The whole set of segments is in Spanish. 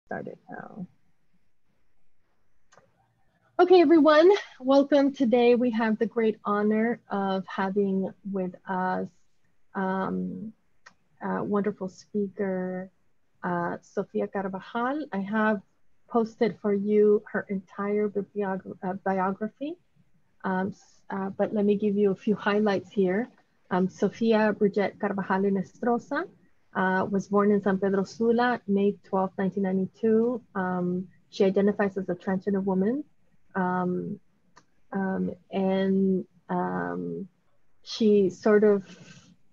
Started now. Okay, everyone, welcome. Today we have the great honor of having with us wonderful speaker, Sofia Carvajal. I have posted for you her entire biography, but let me give you a few highlights here. Sofia Bridget Carvajal Inestrosa was born in San Pedro Sula, May 12, 1992. She identifies as a transgender woman. And she sort of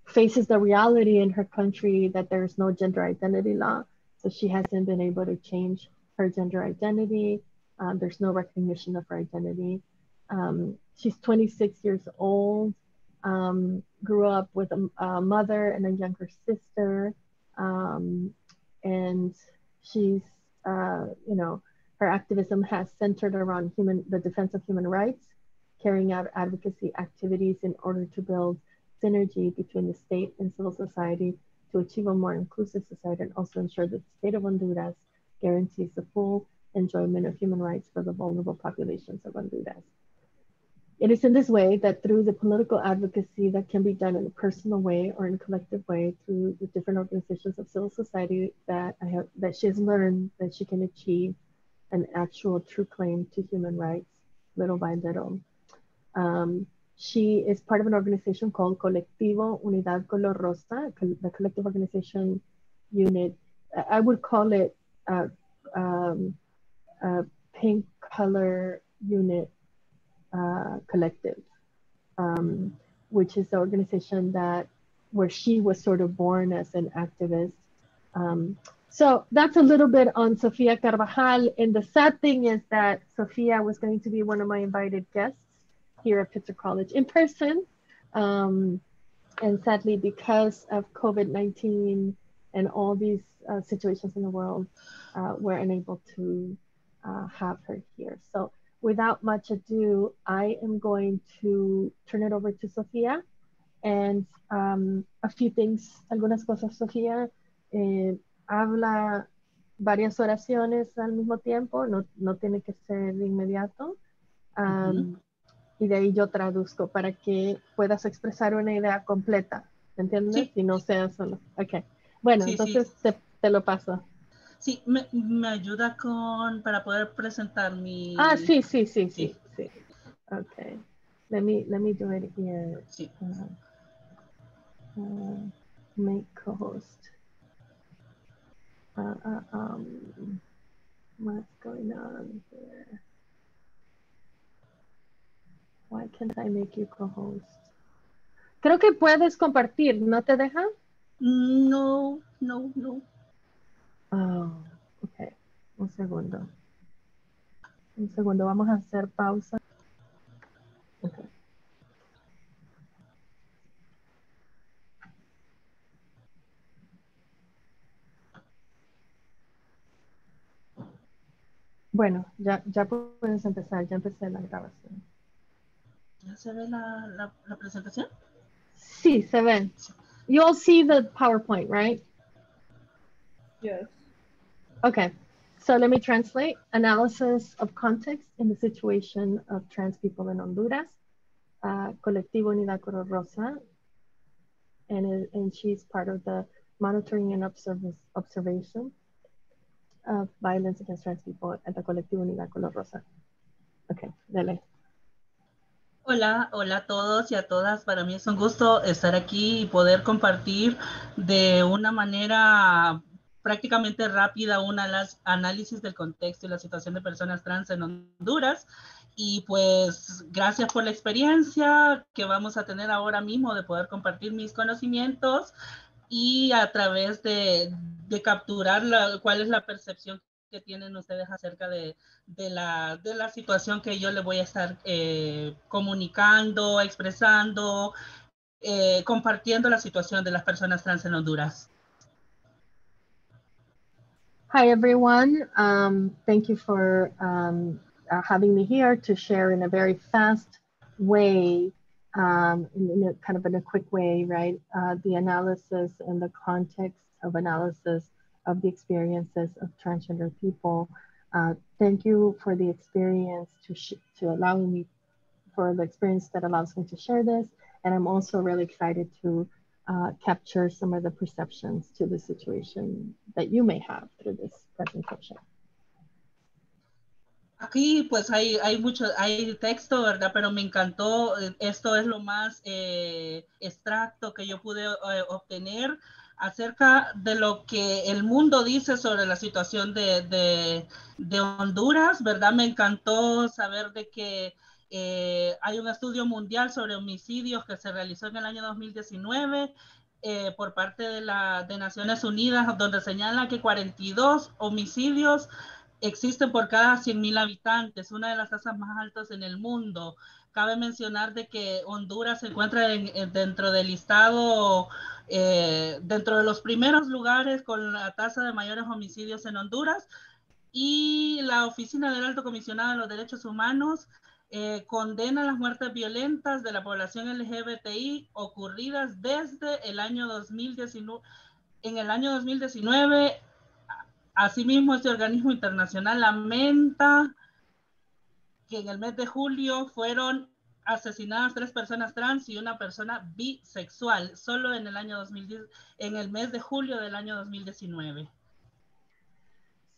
faces the reality in her country that there's no gender identity law. So she hasn't been able to change her gender identity. There's no recognition of her identity. She's 26 years old, grew up with a mother and a younger sister. And she's, her activism has centered around the defense of human rights, carrying out advocacy activities in order to build synergy between the state and civil society to achieve a more inclusive society and also ensure that the state of Honduras guarantees the full enjoyment of human rights for the vulnerable populations of Honduras. It is in this way that through the political advocacy that can be done in a personal way or in a collective way through the different organizations of civil society that she has learned that she can achieve an actual true claim to human rights little by little. She is part of an organization called Colectivo Unidad Color Rosa, the collective organization unit. I would call it a pink color unit collective, which is the organization where she was sort of born as an activist. So that's a little bit on Sofia Carvajal. And the sad thing is that Sofia was going to be one of my invited guests here at Pitzer College in person. And sadly, because of COVID-19 and all these situations in the world, we're unable to have her here. So without much ado, I am going to turn it over to Sofia. And a few things, algunas cosas, Sofía. Habla varias oraciones al mismo tiempo, no tiene que ser de inmediato. Y de ahí yo traduzco para que puedas expresar una idea completa, ¿entiendes? Sí. Y no sea solo. Ok. Bueno, sí, entonces sí. Te lo paso. Sí, me ayuda para poder presentar mi... Sí. Ok. Let me do it here. Sí. Make co-host. What's going on here? Why can't I make you co-host? Creo que puedes compartir, ¿no te deja? No. Oh, ok. Un segundo, vamos a hacer pausa. Okay. Bueno, ya puedes empezar, ya empecé la grabación. ¿Ya se ve la presentación? Sí, se ve. You all see the PowerPoint, right? Yes. Okay, so let me translate. Analysis of context in the situation of trans people in Honduras. Colectivo Unidad Color Rosa, and she's part of the monitoring and observation of violence against trans people at the Colectivo Unidad Color Rosa. Okay, dale. Hola a todos y a todas. Para mí es un gusto estar aquí y poder compartir de una manera prácticamente rápida un análisis del contexto y la situación de personas trans en Honduras. Y pues gracias por la experiencia que vamos a tener ahora mismo de poder compartir mis conocimientos y a través de capturar cuál es la percepción que tienen ustedes acerca de la situación que yo les voy a estar comunicando, expresando, compartiendo la situación de las personas trans en Honduras. Hi, everyone. Thank you for having me here to share in a very fast way, in a quick way, right? The analysis and the context of analysis of the experiences of transgender people. Thank you for the experience to allowing me, for the experience that allows me to share this. And I'm also really excited to capture some of the perceptions to the situation that you may have through this presentation. Aquí pues hay texto, ¿verdad? Pero me encantó, esto es lo más extracto que yo pude obtener acerca de lo que el mundo dice sobre la situación de Honduras, ¿verdad? Me encantó saber de que hay un estudio mundial sobre homicidios que se realizó en el año 2019 por parte de Naciones Unidas, donde señala que 42 homicidios existen por cada 100,000 habitantes, una de las tasas más altas en el mundo. Cabe mencionar de que Honduras se encuentra dentro del listado, dentro de los primeros lugares con la tasa de mayores homicidios en Honduras, y la Oficina del Alto Comisionado de los Derechos Humanos condena las muertes violentas de la población LGBTI ocurridas desde el año 2019. En el año 2019, asimismo, este organismo internacional lamenta que en el mes de julio fueron asesinadas 3 personas trans y una persona bisexual, solo en el año 2010, en el mes de julio del año 2019.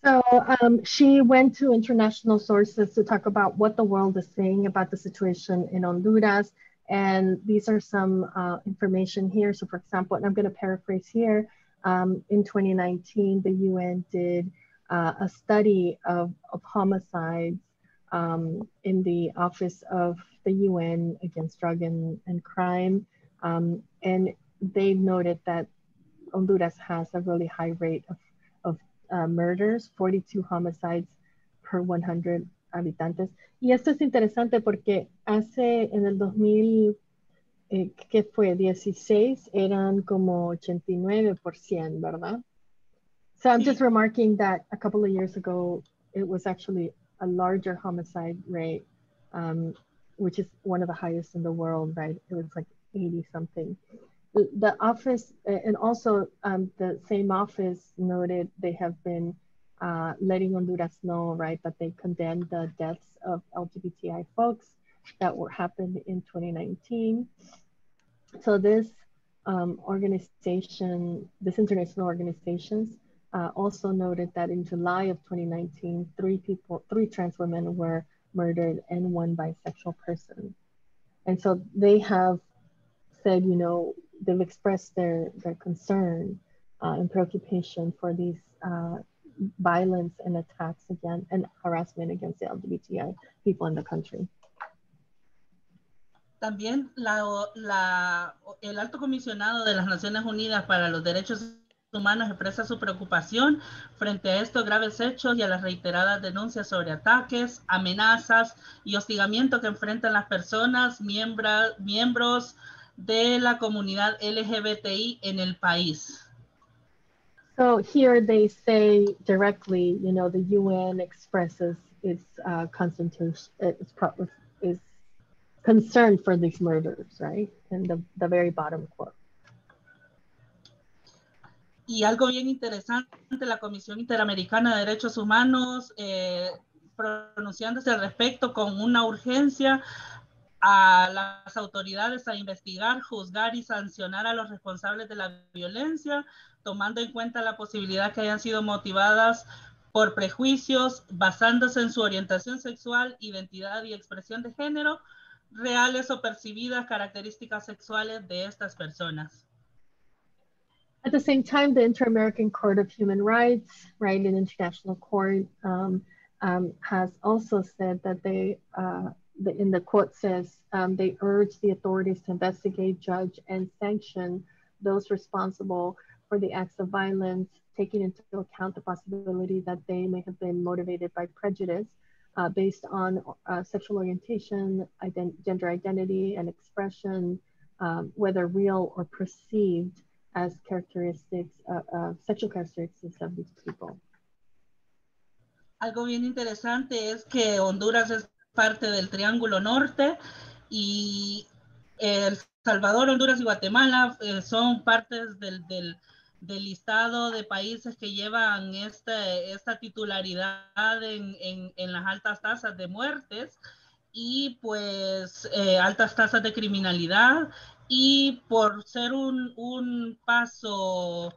So she went to international sources to talk about what the world is saying about the situation in Honduras. And these are some information here. So for example, and I'm going to paraphrase here, in 2019, the UN did a study of homicides in the Office of the UN against Drug and Crime. And they noted that Honduras has a really high rate of murders, 42 homicides per 100 habitantes. Y esto es interesante porque hace en el 2000, ¿qué fue? 16, eran como 89%, ¿verdad? So I'm just remarking that a couple of years ago, it was actually a larger homicide rate, which is one of the highest in the world, right? It was like 80 something. The office, and also the same office noted they have been letting Honduras know, right, that they condemned the deaths of LGBTI folks that happened in 2019. So this organization, this international organizations also noted that in July of 2019, 3 trans women were murdered and 1 bisexual person. And so they have said, you know, they've expressed their concern and preoccupation for these violence and attacks against and harassment against the LGBTI people in the country. También el Alto Comisionado de las Naciones Unidas para los Derechos Humanos expresa su preocupación frente a estos graves hechos y a las reiteradas denuncias sobre ataques, amenazas y hostigamiento que enfrentan las personas miembros de la comunidad LGBTI en el país. So here they say directly, you know, the UN expresses its is concern for these murders, right? In the very bottom quote. Y algo bien interesante, la Comisión Interamericana de Derechos Humanos pronunciándose al respecto con una urgencia a las autoridades a investigar, juzgar y sancionar a los responsables de la violencia, tomando en cuenta la posibilidad que hayan sido motivadas por prejuicios basándose en su orientación sexual, identidad y expresión de género, reales o percibidas características sexuales de estas personas. At the same time, the Inter-American Court of Human Rights, right, an international court, has also said that they, in the quote says, they urge the authorities to investigate, judge, and sanction those responsible for the acts of violence, taking into account the possibility that they may have been motivated by prejudice based on sexual orientation, gender identity, and expression, whether real or perceived as characteristics, sexual characteristics of these people. Algo bien interesante es que Honduras es parte del Triángulo Norte y El Salvador, Honduras y Guatemala son partes del del listado de países que llevan esta titularidad en las altas tasas de muertes y pues altas tasas de criminalidad, y por ser un paso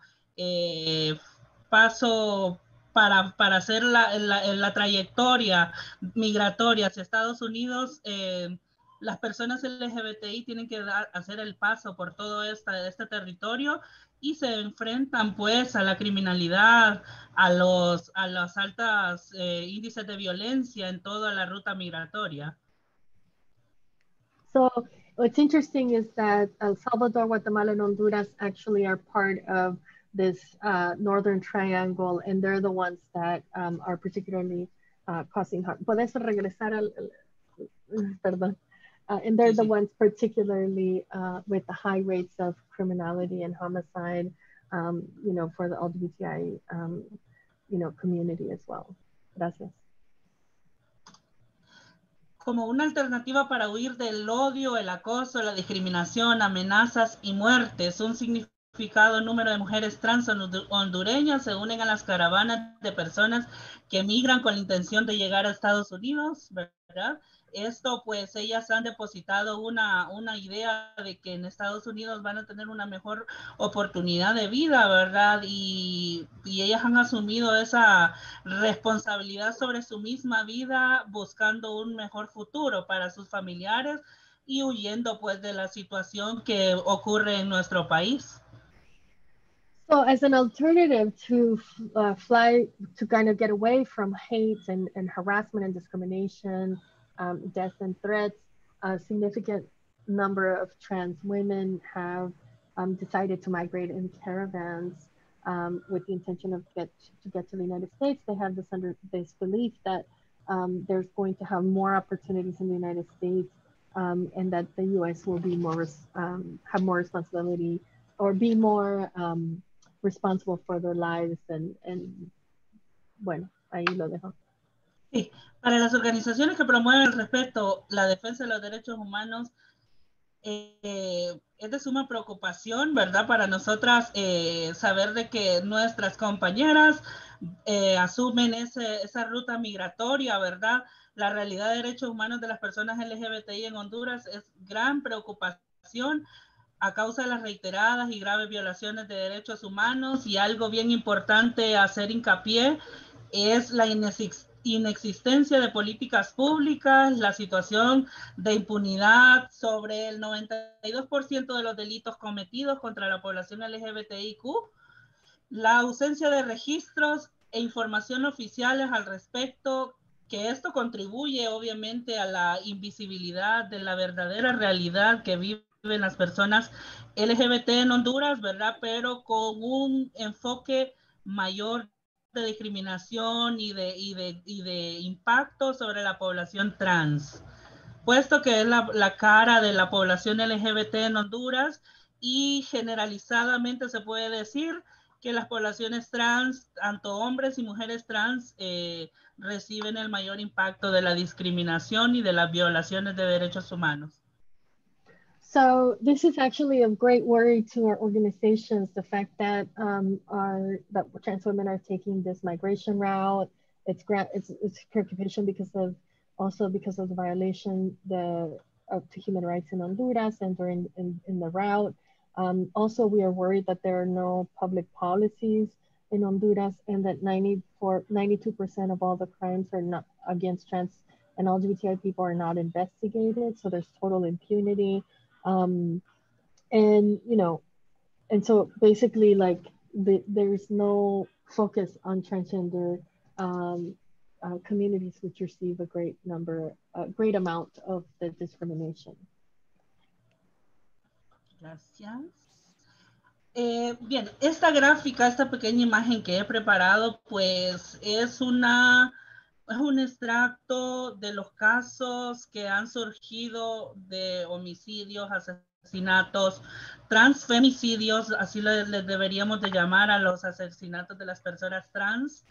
para hacer la trayectoria migratoria hacia Estados Unidos, las personas LGBTI tienen que hacer el paso por todo este territorio y se enfrentan pues a la criminalidad, a los altos índices de violencia en toda la ruta migratoria. So what's interesting is that El Salvador, Guatemala, and Honduras actually are part of this northern triangle, and they're the ones that are particularly causing harm. ¿Puedes regresar al, perdón? And they're the ones particularly with the high rates of criminality and homicide, you know, for the LGBTI, you know, community as well. Gracias. Como una alternativa para huir del odio, el acoso, la discriminación, amenazas y muertes, un significado número de mujeres trans hondureñas se unen a las caravanas de personas que migran con la intención de llegar a Estados Unidos, ¿verdad? Esto, pues, ellas han depositado una idea de que en Estados Unidos van a tener una mejor oportunidad de vida, ¿verdad? Y ellas han asumido esa responsabilidad sobre su misma vida, buscando un mejor futuro para sus familiares y huyendo, pues, de la situación que ocurre en nuestro país. So as an alternative to fly, to kind of get away from hate and harassment and discrimination, death and threats, a significant number of trans women have decided to migrate in caravans with the intention of to get to the United States. They have this belief that there's going to have more opportunities in the United States, and that the U.S. will be more have more responsibility or be more responsible for their lives, and bueno, ahí lo dejo. Sí, para las organizaciones que promueven el respeto, la defensa de los derechos humanos, es de suma preocupación, ¿verdad? Para nosotras saber de que nuestras compañeras asumen esa ruta migratoria, ¿verdad? La realidad de derechos humanos de las personas LGBTI en Honduras es gran preocupación a causa de las reiteradas y graves violaciones de derechos humanos, y algo bien importante hacer hincapié es la inexistencia de políticas públicas, la situación de impunidad sobre el 92% de los delitos cometidos contra la población LGBTIQ, la ausencia de registros e información oficiales al respecto, que esto contribuye obviamente a la invisibilidad de la verdadera realidad que viven las personas LGBT en Honduras, ¿verdad? Pero con un enfoque mayor de discriminación y de impacto sobre la población trans, puesto que es la cara de la población LGBT en Honduras, y generalizadamente se puede decir que las poblaciones trans, tanto hombres y mujeres trans, reciben el mayor impacto de la discriminación y de las violaciones de derechos humanos. So this is actually of great worry to our organizations, the fact that that trans women are taking this migration route. It's preoccupation because of the violation to human rights in Honduras and during in the route. Also, we are worried that there are no public policies in Honduras, and that 92% of all the crimes are not against trans and LGBTI people are not investigated. So there's total impunity. And you know, and so basically, like there's no focus on transgender communities, which receive a great amount of the discrimination. Gracias. Bien, esta gráfica, esta pequeña imagen que he preparado, pues es un extracto de los casos que han surgido de homicidios, asesinatos, transfemicidios, así les deberíamos de llamar a los asesinatos de las personas trans.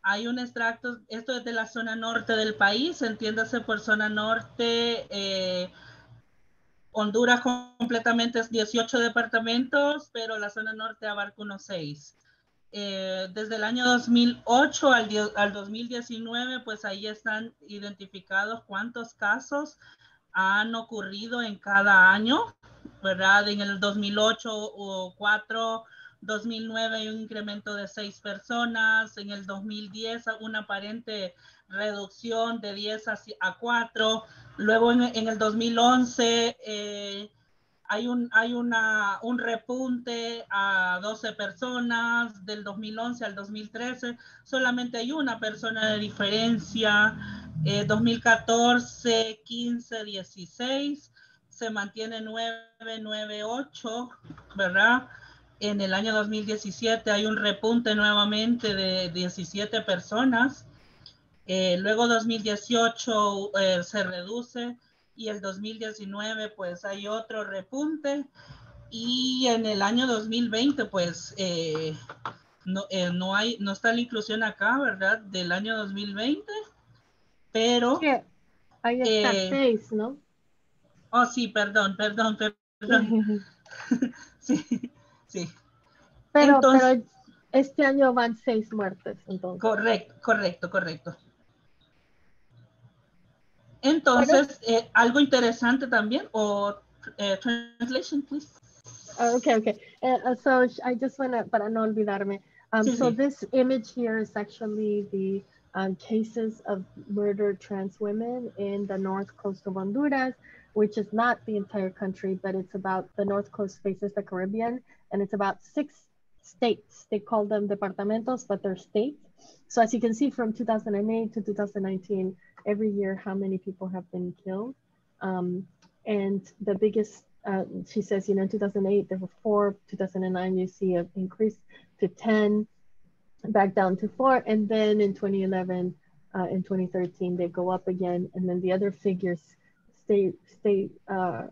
Hay un extracto, esto es de la zona norte del país, entiéndase por zona norte, Honduras completamente es 18 departamentos, pero la zona norte abarca unos 6. Desde el año 2008 al 2019, pues ahí están identificados cuántos casos han ocurrido en cada año, ¿verdad? En el 2008 o 4, 2009 hay un incremento de 6 personas, en el 2010 una aparente reducción de 10 a 4, luego en el 2011 hay un repunte a 12 personas, del 2011 al 2013 solamente hay una persona de diferencia, 2014, 15, 16, se mantiene 9, 9, 8, ¿verdad? En el año 2017 hay un repunte nuevamente de 17 personas, luego 2018 se reduce y el 2019 pues hay otro repunte y en el año 2020 pues no está la inclusión acá, ¿verdad? Del año 2020, pero... Sí, ahí está 6, ¿no? Oh, sí, perdón. Sí, sí. Pero Entonces, este año van 6 muertes, entonces. correcto. Bueno, Entonces, algo interesante también, translation, please. okay. So I just want to, para no olvidarme. So Sí. this image here is actually the cases of murdered trans women in the north coast of Honduras, which is not the entire country, but it's about the north coast faces the Caribbean, and it's about 6 states. They call them departamentos, but they're states. So as you can see from 2008 to 2019, every year how many people have been killed. And the biggest, she says, in 2008, there were 4, 2009, you see an increase to 10, back down to 4, and then in 2011, in 2013, they go up again, and then the other figures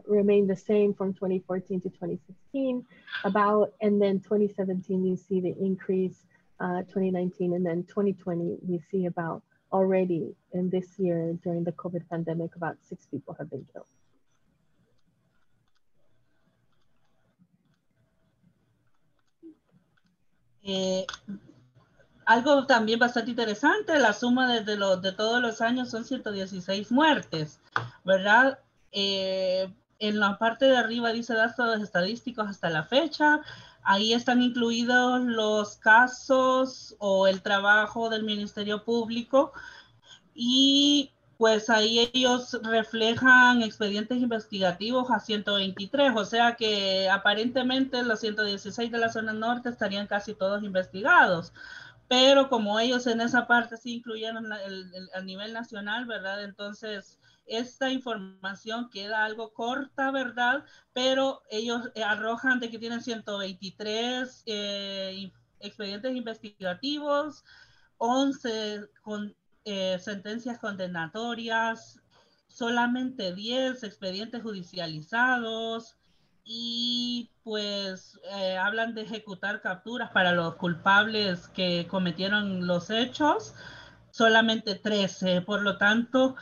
remain the same from 2014 to 2016, and then 2017, you see the increase, 2019, and then 2020, we see about already in this year during the COVID pandemic, about 6 people have been killed. Algo también bastante interesante, la suma de todos los años son 116 muertes, ¿verdad? En la parte de arriba dice datos estadísticos hasta la fecha, ahí están incluidos los casos o el trabajo del Ministerio Público y pues ahí ellos reflejan expedientes investigativos a 123, o sea que aparentemente los 116 de la zona norte estarían casi todos investigados. Pero como ellos en esa parte sí incluyeron a nivel nacional, ¿verdad? Entonces, esta información queda algo corta, ¿verdad? Pero ellos arrojan de que tienen 123 expedientes investigativos, 11 con sentencias condenatorias, solamente 10 expedientes judicializados, y pues hablan de ejecutar capturas para los culpables que cometieron los hechos, solamente 13, por lo tanto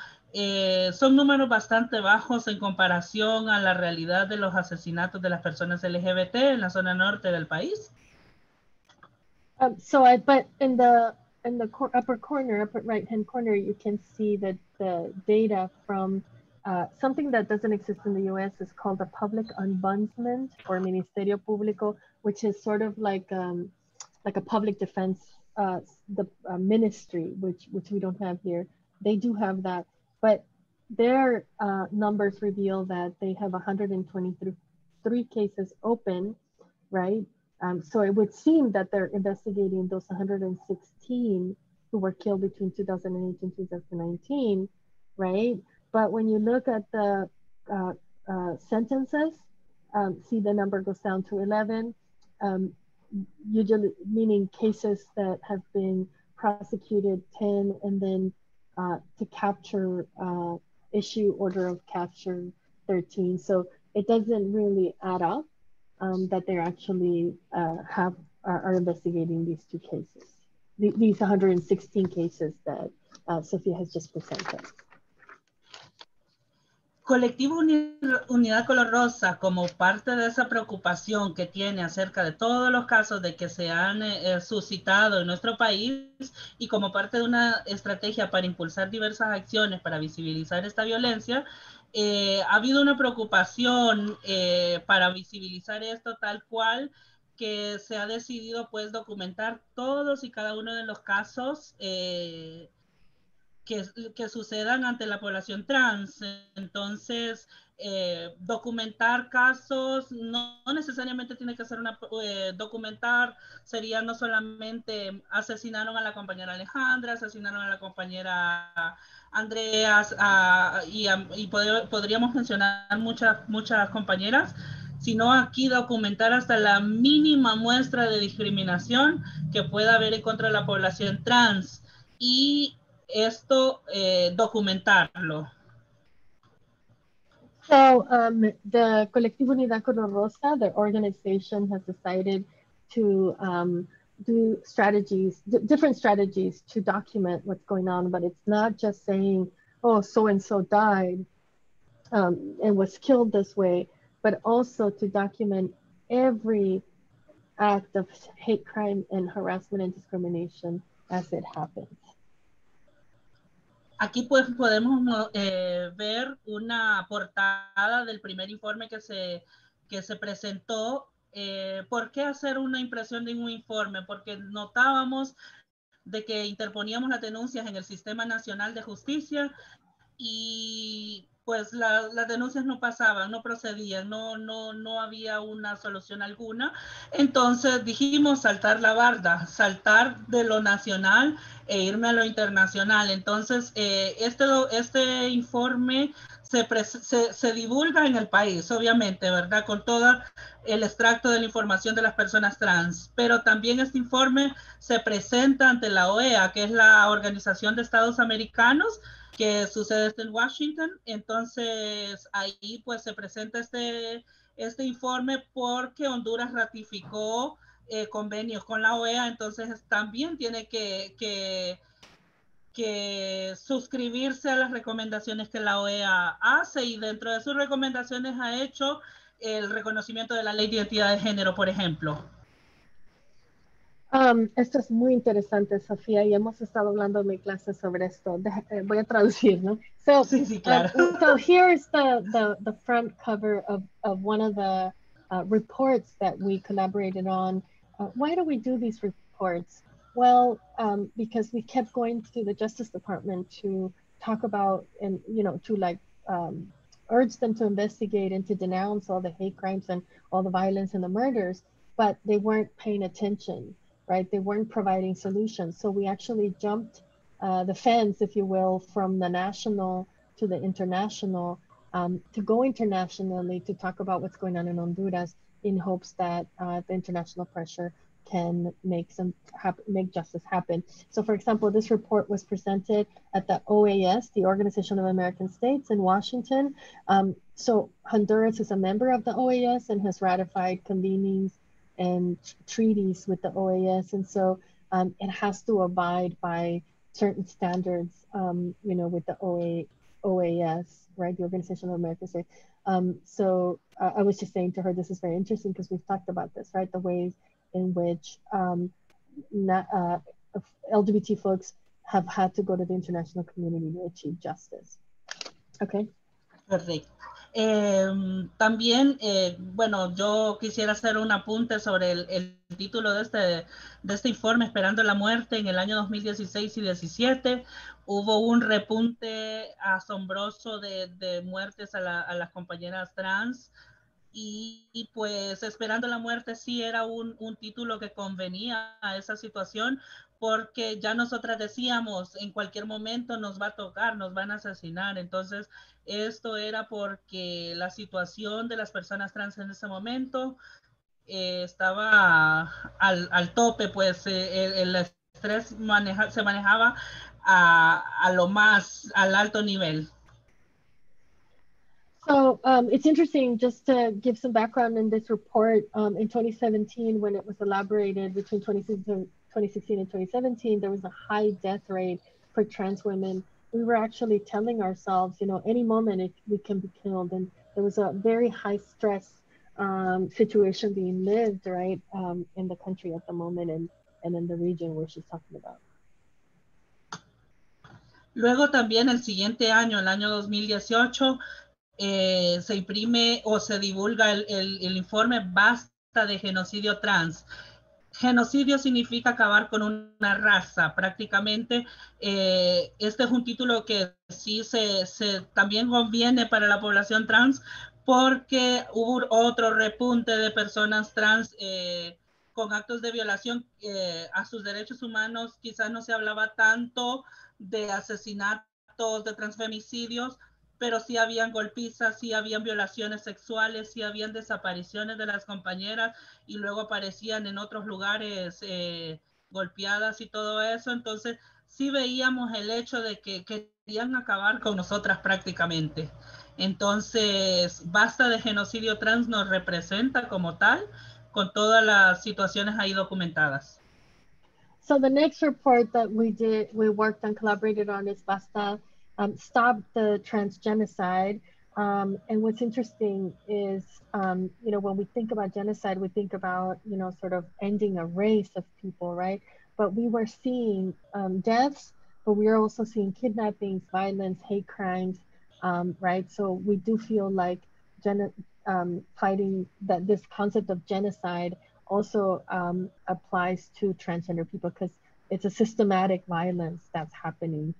son números bastante bajos en comparación a la realidad de los asesinatos de las personas LGBT en la zona norte del país. But in the upper right hand corner, you can see that the data from something that doesn't exist in the U.S. is called a public ombudsman or Ministerio Público, which is sort of like a public defense, the ministry, which we don't have here. They do have that, but their numbers reveal that they have 123 cases open, right? So it would seem that they're investigating those 116 who were killed between 2008 and 2019, right? But when you look at the sentences, see the number goes down to 11, usually meaning cases that have been prosecuted 10, and then to capture, issue order of capture 13. So it doesn't really add up. That they're actually are investigating these 2 cases, these 116 cases that Sophia has just presented. Colectivo Unidad Color Rosa, como parte de esa preocupación que tiene acerca de todos los casos de que se han suscitado en nuestro país y como parte de una estrategia para impulsar diversas acciones para visibilizar esta violencia, ha habido una preocupación para visibilizar esto tal cual, que se ha decidido pues documentar todos y cada uno de los casos que sucedan ante la población trans. Entonces, documentar casos no necesariamente tiene que ser documentar, sería no solamente asesinaron a la compañera Alejandra, asesinaron a la compañera Andreas, podríamos mencionar muchas compañeras, sino aquí documentar hasta la mínima muestra de discriminación que pueda haber en contra de la población trans y esto documentarlo. So the Colectivo Unidad Color Rosa, the organization, has decided to do strategies, different strategies to document what's going on, but it's not just saying, oh, so-and-so died and was killed this way, but also to document every act of hate crime and harassment and discrimination as it happens. Aquí pues podemos ver una portada del primer informe que se presentó. ¿Por qué hacer una impresión de un informe? Porque notábamos de que interponíamos las denuncias en el Sistema Nacional de Justicia y pues las denuncias no pasaban, no procedían, no había una solución alguna. Entonces dijimos saltar la barda, saltar de lo nacional e irme a lo internacional. Entonces este informe se divulga en el país, obviamente, ¿verdad? Con todo el extracto de la información de las personas trans, pero también este informe se presenta ante la OEA, que es la Organización de Estados Americanos, que sucede en Washington. Entonces ahí pues se presenta este informe porque Honduras ratificó convenios con la OEA, entonces también tiene que suscribirse a las recomendaciones que la OEA hace, y dentro de sus recomendaciones ha hecho el reconocimiento de la ley de identidad de género, por ejemplo. Esto es muy interesante, Sofía, y hemos estado hablando en mi clase sobre esto. Voy a traducir, ¿no? So, sí, claro. So here's the front cover of one of the reports that we collaborated on. Why do we do these reports? Well, because we kept going to the Justice Department to talk about, and to like urge them to investigate and to denounce all the hate crimes and all the violence and the murders, but they weren't paying attention. Right? They weren't providing solutions. So we actually jumped the fence, if you will, from the national to the international, to go internationally to talk about what's going on in Honduras, in hopes that the international pressure can make justice happen. So, for example, this report was presented at the OAS, the Organization of American States, in Washington. So Honduras is a member of the OAS and has ratified convenings and treaties with the OAS, and so it has to abide by certain standards, with the OAS, right, the Organization of American States. So I was just saying to her, this is very interesting because we've talked about this, right, the ways in which LGBT folks have had to go to the international community to achieve justice. Okay. Perfecto. También, bueno, yo quisiera hacer un apunte sobre el título de este informe, Esperando la Muerte. En el año 2016 y 17 hubo un repunte asombroso de muertes a las compañeras trans, y pues Esperando la Muerte sí era un título que convenía a esa situación, porque ya nosotras decíamos, en cualquier momento nos va a tocar, nos van a asesinar. Entonces esto era porque la situación de las personas trans en ese momento estaba al tope, pues el estrés se manejaba al alto nivel. So it's interesting, just to give some background in this report. In 2017, when it was elaborated between 2016 and 2017, there was a high death rate for trans women we were actually telling ourselves, you know, any moment we can be killed. And there was a very high stress situation being lived, right, in the country at the moment and in the region where she's talking about. Luego también el siguiente año, el año 2018, se imprime o se divulga el informe Basta de genocidio trans. Genocidio significa acabar con una raza, prácticamente. Este es un título que sí también conviene para la población trans porque hubo otro repunte de personas trans con actos de violación a sus derechos humanos. Quizás no se hablaba tanto de asesinatos, de transfemicidios, pero sí habían golpizas, sí habían violaciones sexuales, sí habían desapariciones de las compañeras y luego aparecían en otros lugares golpeadas y todo eso. Entonces sí veíamos el hecho de que querían acabar con nosotras prácticamente. Entonces, Basta de genocidio trans nos representa como tal, con todas las situaciones ahí documentadas. So the next report that we worked on, collaborated on, is Basta, Stop the Trans Genocide. And what's interesting is, you know, when we think about genocide, we think about, you know, sort of ending a race of people, right? But we were seeing deaths, but we were also seeing kidnappings, violence, hate crimes, right? So we do feel like fighting that this concept of genocide also applies to transgender people because it's a systematic violence that's happening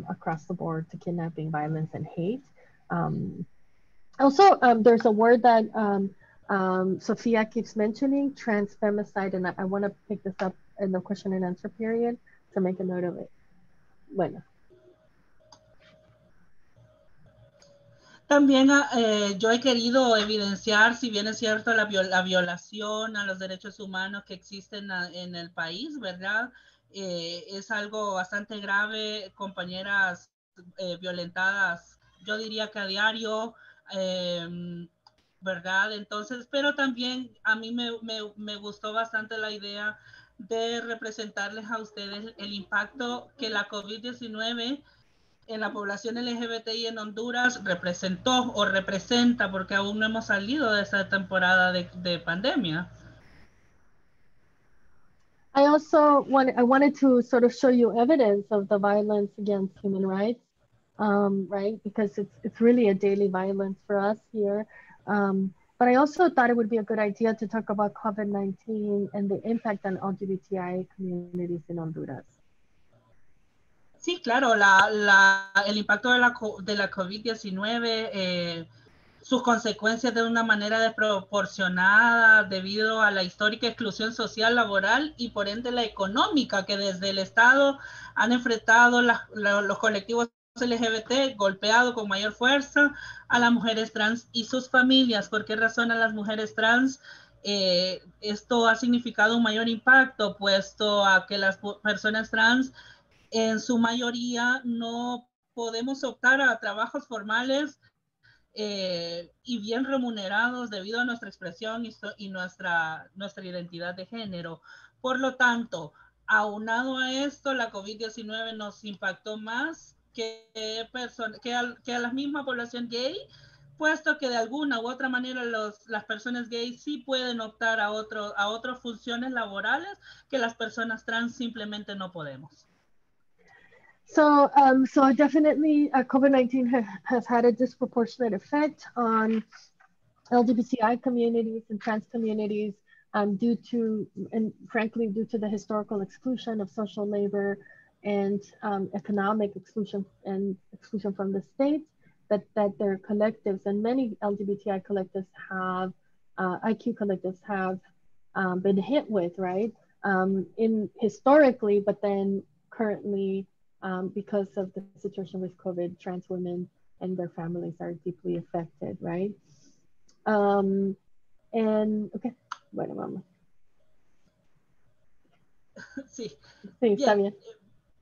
across the board to kidnapping, violence, and hate. Also, there's a word that Sophia keeps mentioning, transfemicide, and I want to pick this up in the question and answer period to make a note of it. Bueno. También yo he querido evidenciar, si bien es cierto, la violación a los derechos humanos que existen en el país, ¿verdad? Es algo bastante grave, compañeras violentadas, yo diría que a diario, ¿verdad? Entonces, pero también a mí me gustó bastante la idea de representarles a ustedes el impacto que la COVID-19 en la población LGBTI en Honduras representó o representa, porque aún no hemos salido de esa temporada de pandemia. I wanted to sort of show you evidence of the violence against human rights, right? Because it's really a daily violence for us here. But I also thought it would be a good idea to talk about COVID-19 and the impact on LGBTI communities in Honduras. Sí, claro, el impacto de la COVID-19, sus consecuencias de una manera desproporcionada debido a la histórica exclusión social, laboral y por ende la económica que desde el Estado han enfrentado los colectivos LGBT, golpeado con mayor fuerza a las mujeres trans y sus familias. ¿Por qué razón a las mujeres trans? Esto ha significado un mayor impacto, puesto a que las personas trans en su mayoría no podemos optar a trabajos formales y bien remunerados debido a nuestra expresión y nuestra identidad de género. Por lo tanto, aunado a esto, la COVID-19 nos impactó más que a la misma población gay, puesto que de alguna u otra manera las personas gays sí pueden optar a otras funciones laborales que las personas trans simplemente no podemos. So definitely COVID-19 has had a disproportionate effect on LGBTI communities and trans communities due to the historical exclusion of social labor and economic exclusion from the state that their collectives and many LGBTI collectives have, IQ collectives have been hit with, right? Historically, but then currently, because of the situation with COVID, trans women and their families are deeply affected, right? And okay, bueno, vamos. Sí, está bien.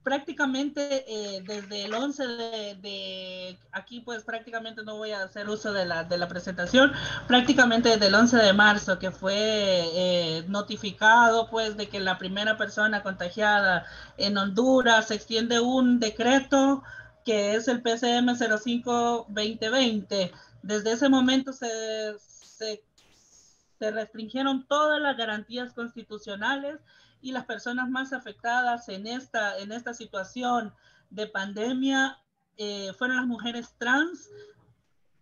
Prácticamente desde el 11 aquí pues prácticamente no voy a hacer uso de la presentación, prácticamente desde el 11 de marzo que fue notificado pues de que la primera persona contagiada en Honduras, se extiende un decreto que es el PCM 05-2020. Desde ese momento se restringieron todas las garantías constitucionales y las personas más afectadas en esta situación de pandemia fueron las mujeres trans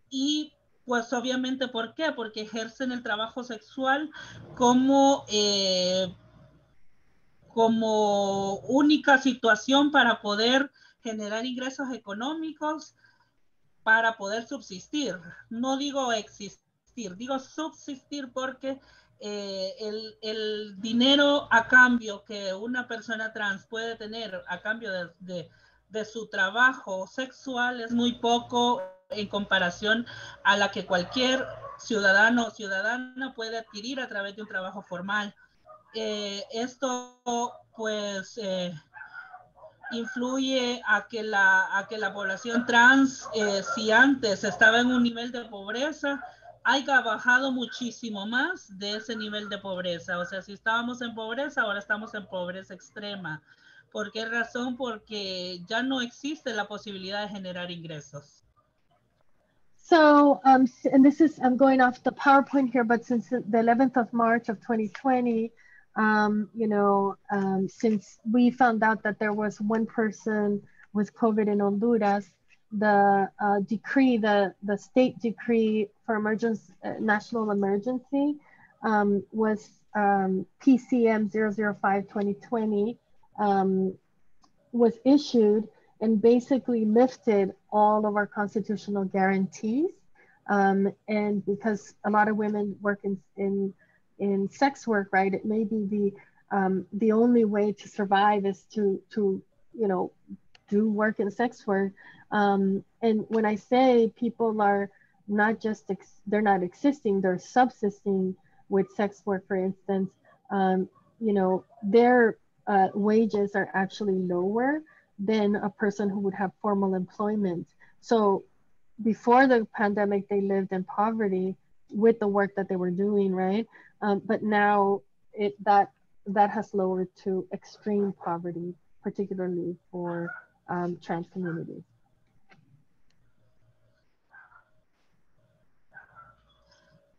y pues obviamente, ¿por qué? Porque ejercen el trabajo sexual como única situación para poder generar ingresos económicos para poder subsistir. No digo existir, digo subsistir porque el dinero a cambio que una persona trans puede tener a cambio de su trabajo sexual es muy poco en comparación a la que cualquier ciudadano o ciudadana puede adquirir a través de un trabajo formal. Esto pues influye a que la población trans, si antes estaba en un nivel de pobreza, haya bajado muchísimo más de ese nivel de pobreza. O sea, si estábamos en pobreza, ahora estamos en pobreza extrema. ¿Por qué razón? Porque ya no existe la posibilidad de generar ingresos. So, and this is, I'm going off the PowerPoint here, but since the 11th of March of 2020, since we found out that there was one person with COVID in Honduras, the decree, the state decree for national emergency was PCM 005-2020 was issued and basically lifted all of our constitutional guarantees. And because a lot of women work in sex work, right? It may be the only way to survive is to do work in sex work. And when I say people are not just, they're not existing, they're subsisting with sex work, for instance, their wages are actually lower than a person who would have formal employment. So before the pandemic, they lived in poverty with the work that they were doing, right? But now that has lowered to extreme poverty, particularly for trans communities.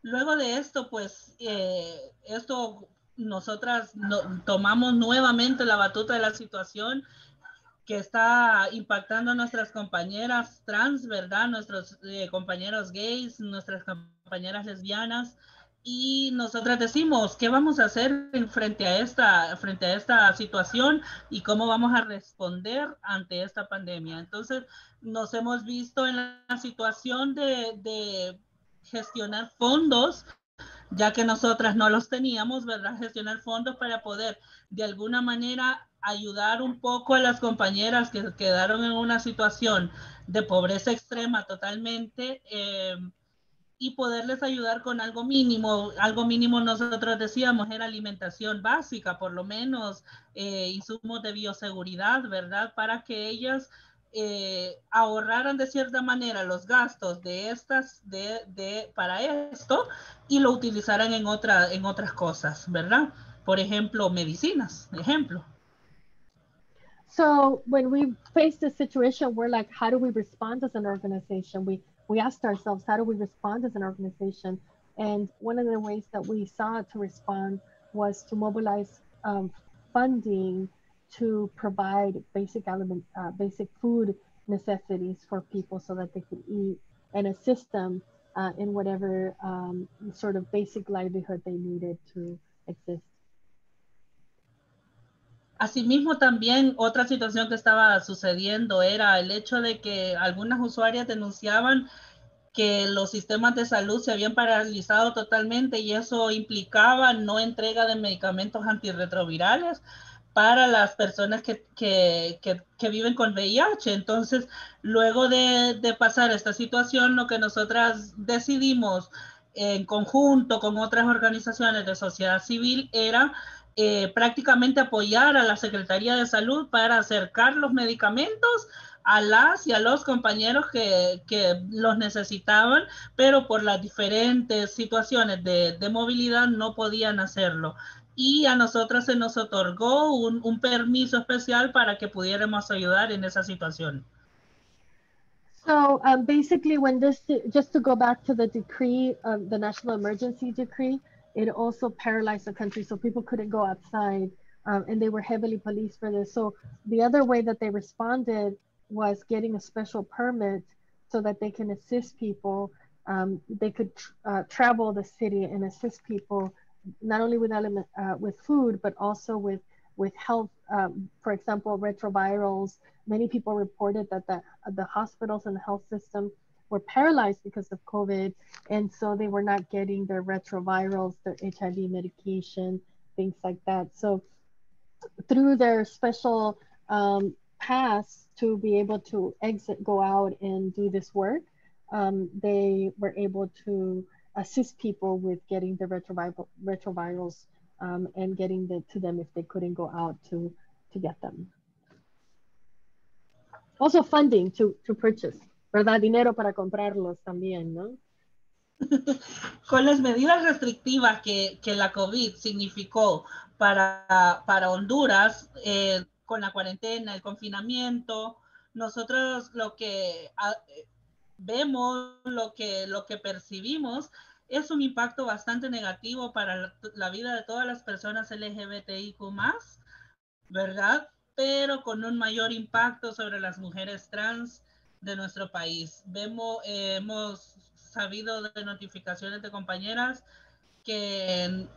Luego de esto, pues, nosotras tomamos nuevamente la batuta de la situación que está impactando a nuestras compañeras trans, ¿verdad? Nuestros compañeros gays, nuestras compañeras lesbianas, y nosotras decimos, ¿qué vamos a hacer frente a esta situación y cómo vamos a responder ante esta pandemia? Entonces, nos hemos visto en la situación de gestionar fondos, ya que nosotras no los teníamos, ¿verdad? Gestionar fondos para poder de alguna manera ayudar un poco a las compañeras que quedaron en una situación de pobreza extrema totalmente y poderles ayudar con algo mínimo. Algo mínimo nosotros decíamos era alimentación básica, por lo menos insumos de bioseguridad, ¿verdad? Para que ellas ahorraran de cierta manera los gastos de para esto y lo utilizaran en otras cosas, ¿verdad? Por ejemplo, medicinas, ejemplo. So when we faced this situation, we're like, how do we respond as an organization? We asked ourselves, how do we respond as an organization? And one of the ways that we saw to respond was to mobilize funding to provide basic food necessities for people so that they could eat and assist them in whatever sort of basic livelihood they needed to exist. Asimismo, también otra situación que estaba sucediendo era el hecho de que algunas usuarias denunciaban que los sistemas de salud se habían paralizado totalmente y eso implicaba no entrega de medicamentos antirretrovirales para las personas que viven con VIH. Entonces, luego de pasar esta situación, lo que nosotras decidimos en conjunto con otras organizaciones de sociedad civil era prácticamente apoyar a la Secretaría de Salud para acercar los medicamentos a las y a los compañeros que los necesitaban, pero por las diferentes situaciones de movilidad no podían hacerlo. Y a nosotros se nos otorgó un permiso especial para que pudiéramos ayudar en esa situación. So basically, when this, just to go back to the decree, the national emergency decree, it also paralyzed the country, so people couldn't go outside, and they were heavily policed for this. So the other way that they responded was getting a special permit so that they can assist people. They could travel the city and assist people, not only with with food, but also with health. For example, retrovirals. Many people reported that the hospitals and the health system were paralyzed because of COVID, and so they were not getting their retrovirals, their HIV medication, things like that. So through their special pass to be able to go out and do this work, they were able to assist people with getting the retrovirals and getting to them if they couldn't go out to get them. Also funding to purchase, ¿verdad? Dinero para comprarlos también, ¿no? Con las medidas restrictivas que la COVID significó para Honduras, con la cuarentena, el confinamiento, nosotros lo que vemos, lo que percibimos, es un impacto bastante negativo para la vida de todas las personas LGBTIQ+, ¿verdad? Pero con un mayor impacto sobre las mujeres trans de nuestro país. Hemos sabido de notificaciones de compañeras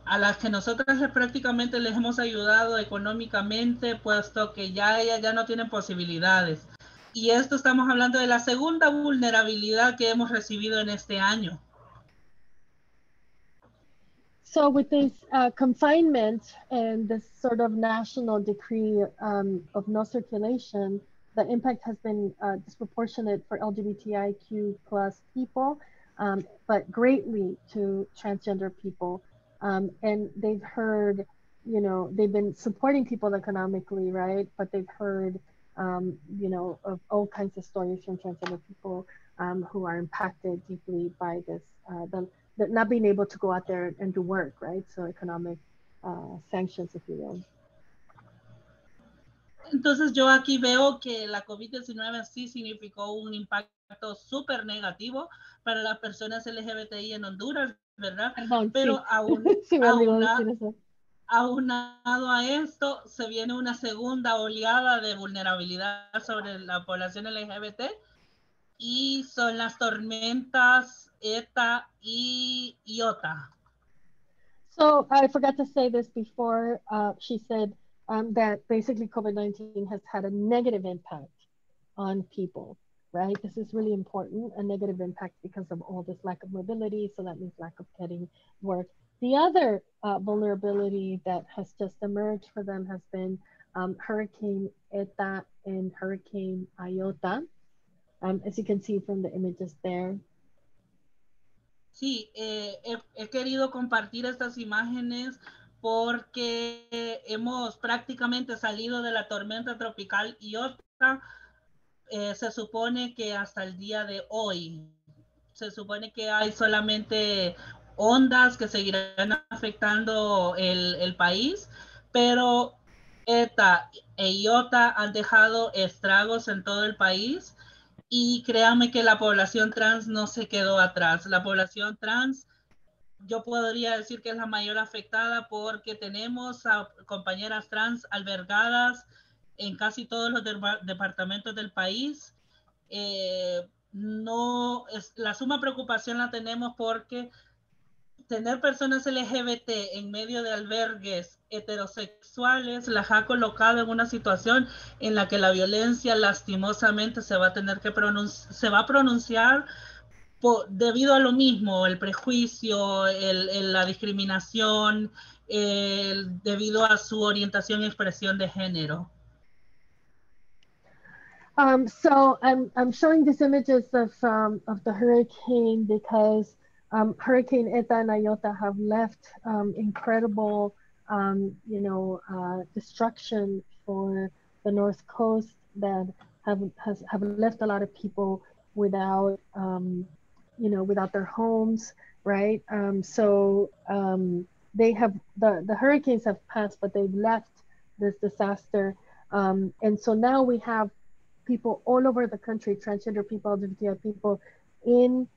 a las que nosotras prácticamente les hemos ayudado económicamente, puesto que ya ellas ya no tienen posibilidades. Y esto estamos hablando de la segunda vulnerabilidad que hemos recibido en este año. So with this confinement and this sort of national decree of no circulation, the impact has been disproportionate for LGBTIQ plus people, but greatly to transgender people. And they've heard, you know, they've been supporting people economically, right? But they've heard, you know, of all kinds of stories from transgender people who are impacted deeply by this, the not being able to go out there and do work, right? So economic sanctions, if you will. Entonces yo aquí veo que la COVID-19 sí significó un impacto súper negativo para las personas LGBTI en Honduras, ¿verdad? Perdón, pero sí. Aunado a esto, se viene una segunda oleada de vulnerabilidad sobre la población LGBT y son las tormentas ETA y IOTA. So I forgot to say this before. She said that basically COVID-19 has had a negative impact on people, right? This is really important, a negative impact because of all this lack of mobility. So that means lack of getting work. The other vulnerability that has just emerged for them has been Hurricane ETA and Hurricane Iota. As you can see from the images there. Sí, he querido compartir estas imágenes porque hemos prácticamente salido de la tormenta tropical Iota. Se supone que hasta el día de hoy, se supone que hay solamente ondas que seguirán afectando el país, pero ETA e IOTA han dejado estragos en todo el país. Y créanme que la población trans no se quedó atrás. La población trans, yo podría decir que es la mayor afectada porque tenemos a compañeras trans albergadas en casi todos los departamentos del país. La suma preocupación la tenemos porque tener personas LGBT en medio de albergues heterosexuales las ha colocado en una situación en la que la violencia lastimosamente se va a tener que pronunciar debido a lo mismo, el prejuicio, la discriminación, debido a su orientación y expresión de género. So I'm showing these images of the hurricane because Hurricane ETA and Iota have left incredible, destruction for the North Coast that have left a lot of people without, without their homes, right? They have the hurricanes have passed, but they've left this disaster, and so now we have people all over the country, transgender people, LGBTI people, in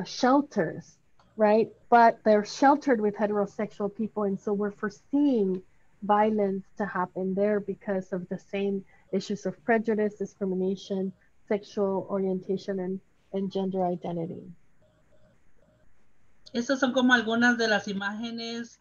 shelters, right? But they're sheltered with heterosexual people, and so we're foreseeing violence to happen there because of the same issues of prejudice, discrimination, sexual orientation, and gender identity. Esas son como algunas de las imágenes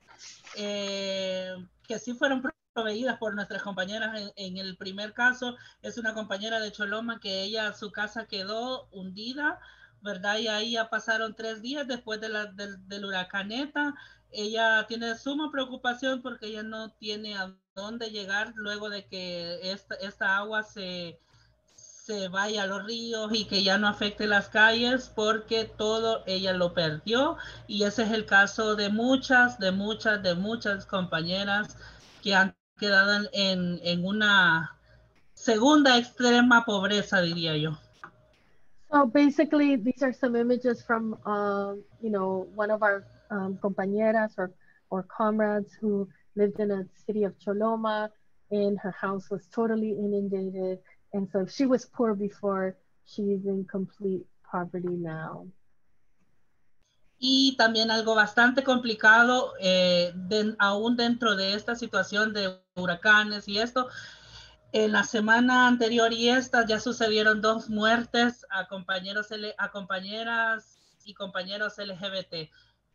que sí fueron proveídas por nuestras compañeras. En el primer caso es una compañera de Choloma que su casa quedó hundida, ¿verdad? Y ahí ya pasaron 3 días después del huracán ETA. Ella tiene suma preocupación porque ella no tiene a dónde llegar luego de que esta agua se vaya a los ríos y que ya no afecte las calles, porque todo ella lo perdió. Y ese es el caso de muchas compañeras que han quedado en una segunda extrema pobreza, diría yo. So basically, these are some images from, one of our compañeras or comrades who lived in a city of Choloma, and her house was totally inundated. And so she was poor before, she's in complete poverty now. Y también algo bastante complicado, aún dentro de esta situación de huracanes y esto, en la semana anterior y esta ya sucedieron 2 muertes a compañeras y compañeros LGBT.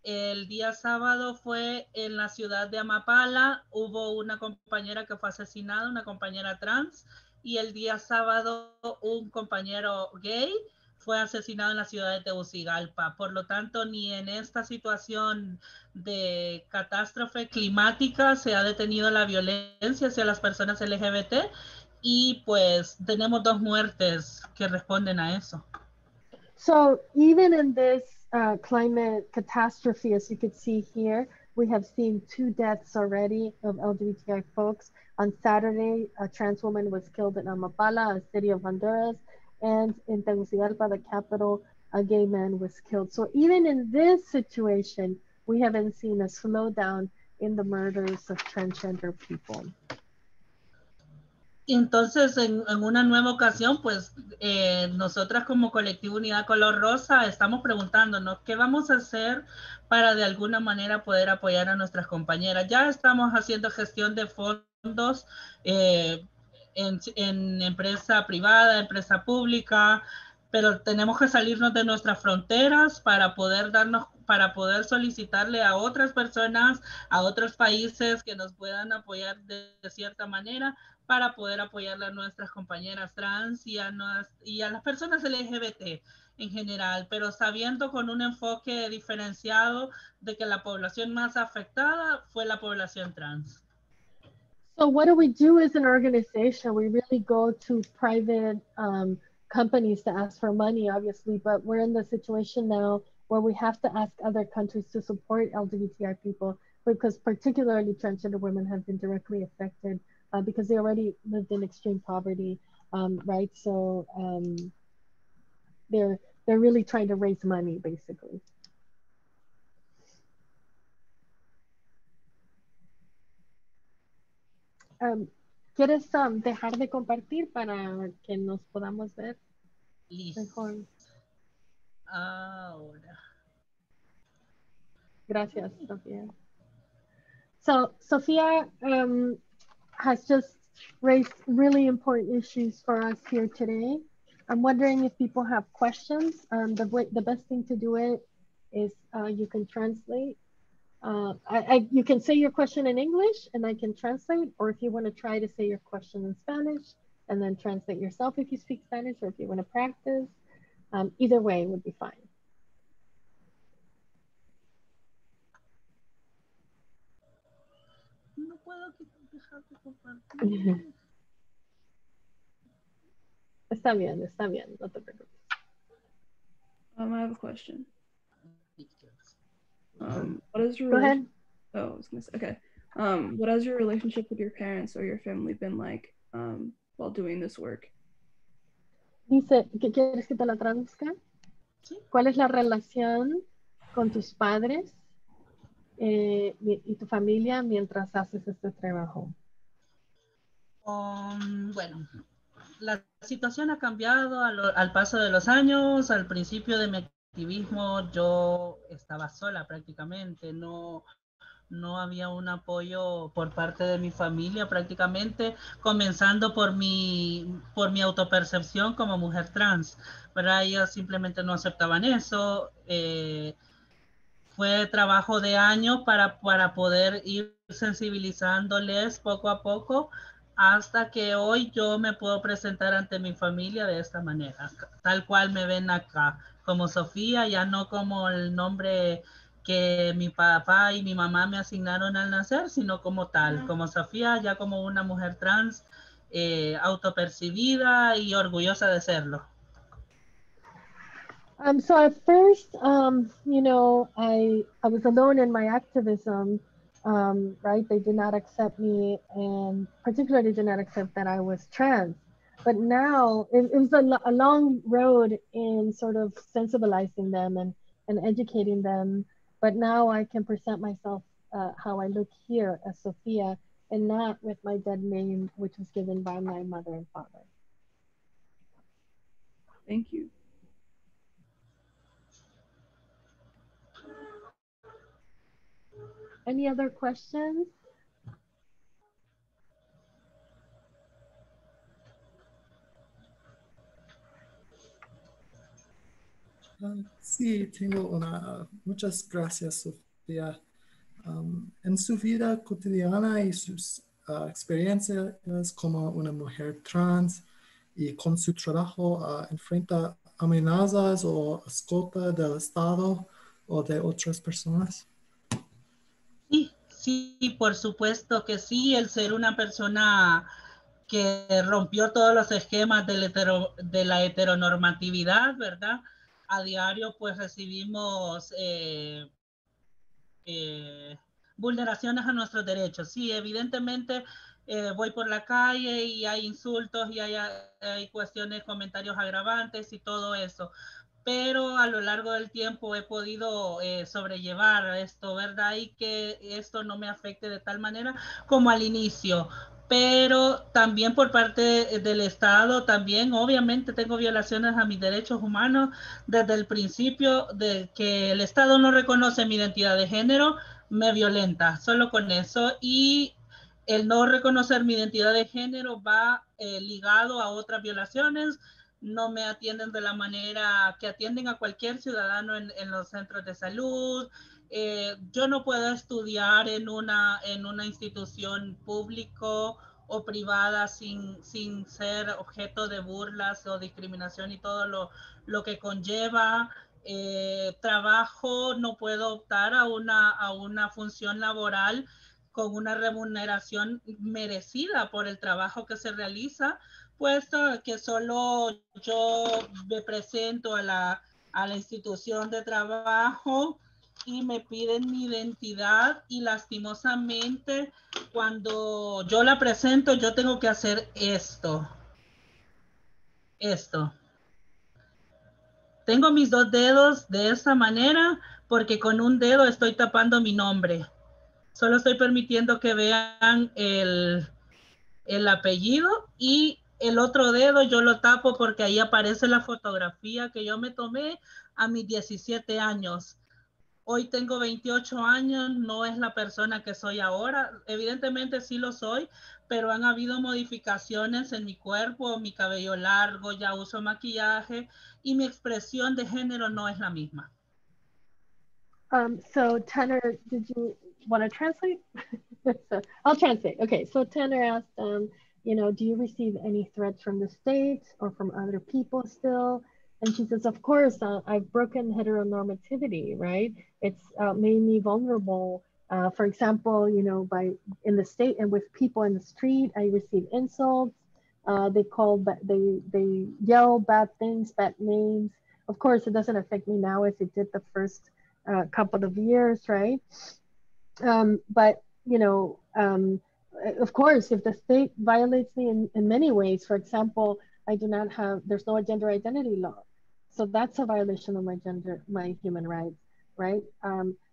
El día sábado fue en la ciudad de Amapala, hubo una compañera que fue asesinada, una compañera trans, y el día sábado un compañero gay fue asesinado en la ciudad de Tegucigalpa. Por lo tanto, ni en esta situación de catástrofe climática se ha detenido la violencia hacia las personas LGBT, y pues tenemos 2 muertes que responden a eso. So even in this climate catastrophe, as you could see here, we have seen 2 deaths already of LGBTI folks. On Saturday, a trans woman was killed in Amapala, a city of Honduras, and in Tegucigalpa, the capital, a gay man was killed. So even in this situation, we haven't seen a slowdown in the murders of transgender people. Entonces, en una nueva ocasión, pues nosotras como Colectivo Unidad Color Rosa estamos preguntándonos qué vamos a hacer para de alguna manera poder apoyar a nuestras compañeras. Ya estamos haciendo gestión de fondos en empresa privada, empresa pública, pero tenemos que salirnos de nuestras fronteras para poder solicitarle a otras personas, a otros países que nos puedan apoyar de cierta manera, para poder apoyarle a nuestras compañeras trans y a las personas LGBT en general, pero sabiendo con un enfoque diferenciado de que la población más afectada fue la población trans. So what do we do as an organization? We really go to private companies to ask for money, obviously, but we're in the situation now where we have to ask other countries to support LGBTI people, because particularly transgender women have been directly affected because they already lived in extreme poverty, right? So they're really trying to raise money, basically. ¿Quieres dejar de compartir para que nos podamos ver mejor? Ahora. Gracias, Sofía. So Sofía has just raised really important issues for us here today. I'm wondering if people have questions. The best thing to do it is you can translate. You can say your question in English and I can translate, or if you want to try to say your question in Spanish and then translate yourself if you speak Spanish, or if you want to practice, either way would be fine. No puedo dejar de compartir. Está bien, no te preocupes. I have a question. What is your Go ahead. Oh, I was gonna say, okay. What has your relationship with your parents or your family been like while doing this work? Dice, ¿quieres que te la traduzca? Sí. ¿Cuál es la relación con tus padres y tu familia mientras haces este trabajo? Bueno, la situación ha cambiado al paso de los años. Al principio de mi activismo yo estaba sola prácticamente, no había un apoyo por parte de mi familia prácticamente, comenzando por mi autopercepción como mujer trans, pero ellas simplemente no aceptaban eso. Fue trabajo de años para poder ir sensibilizándoles poco a poco hasta que hoy yo me puedo presentar ante mi familia de esta manera, tal cual me ven acá, como Sofía, ya no como el nombre que mi papá y mi mamá me asignaron al nacer, sino como tal, como Sofía, ya como una mujer trans, autopercibida y orgullosa de serlo. So at first, you know, I was alone in my activism, right? They did not accept me, and particularly did not accept that I was trans. But now it was a long road in sort of sensibilizing them and educating them. But now I can present myself how I look here as Sophia and not with my dead name, which was given by my mother and father. Thank you. Any other questions? Sí, tengo una. Muchas gracias, Sofía. En su vida cotidiana y sus experiencias como una mujer trans y con su trabajo, ¿enfrenta amenazas o escolta del Estado o de otras personas? Sí, sí, por supuesto que sí, el ser una persona que rompió todos los esquemas de la heteronormatividad, ¿verdad? A diario pues recibimos vulneraciones a nuestros derechos. Sí, evidentemente voy por la calle y hay insultos y hay cuestiones, comentarios agravantes y todo eso. Pero a lo largo del tiempo he podido sobrellevar esto, ¿verdad? Y que esto no me afecte de tal manera como al inicio. Pero también por parte del Estado, también obviamente tengo violaciones a mis derechos humanos desde el principio de que el Estado no reconoce mi identidad de género, me violenta, solo con eso. Y el no reconocer mi identidad de género va ligado a otras violaciones. No me atienden de la manera que atienden a cualquier ciudadano en los centros de salud. Yo no puedo estudiar en una institución público o privada sin ser objeto de burlas o discriminación y todo lo que conlleva. Trabajo, no puedo optar a una función laboral con una remuneración merecida por el trabajo que se realiza, puesto que solo yo me presento a la institución de trabajo y me piden mi identidad y lastimosamente cuando yo la presento yo tengo que hacer esto. Tengo mis dos dedos de esta manera porque con un dedo estoy tapando mi nombre. Solo estoy permitiendo que vean el apellido y el otro dedo yo lo tapo porque ahí aparece la fotografía que yo me tomé a mis 17 años. Hoy tengo 28 años, no es la persona que soy ahora. Evidentemente sí lo soy, pero han habido modificaciones en mi cuerpo, mi cabello largo, ya uso maquillaje y mi expresión de género no es la misma. So Tanner, did you want to translate? So I'll translate. Okay, so Tanner asked, you know, do you receive any threats from the state or from other people still? And she says, of course, I've broken heteronormativity, right? It's made me vulnerable. For example, you know, in the state and with people in the street, I receive insults. They yell bad things, bad names. Of course, it doesn't affect me now as it did the first couple of years, right? But you know, of course, if the state violates me in many ways, for example, there's no gender identity law, so that's a violation of my human rights, right?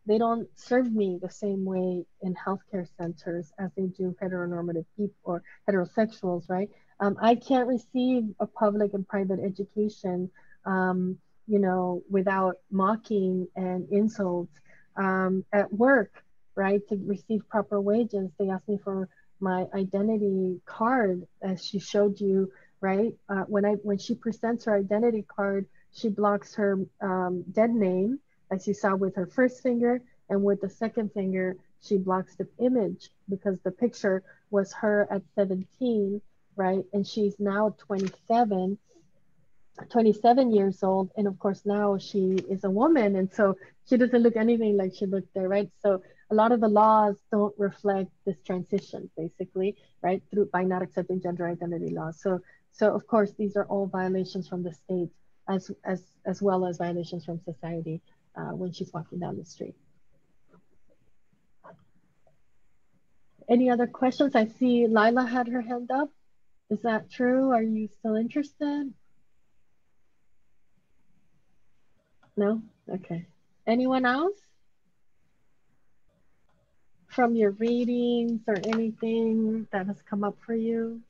They don't serve me the same way in healthcare centers as they do heteronormative people or heterosexuals, right? I can't receive a public and private education, you know, without mocking and insults. At work, right, to receive proper wages, they asked me for my identity card, as she showed you, right? When she presents her identity card, she blocks her dead name, as you saw with her first finger, and with the second finger, she blocks the image because the picture was her at 17, right? And she's now 27 years old. And of course, now she is a woman. And so she doesn't look anything like she looked there, right? So a lot of the laws don't reflect this transition, basically, right? By not accepting gender identity laws. So of course, these are all violations from the state as well as violations from society when she's walking down the street. Any other questions? I see Lila had her hand up. Is that true? Are you still interested? No? Okay. Anyone else? From your readings or anything that has come up for you?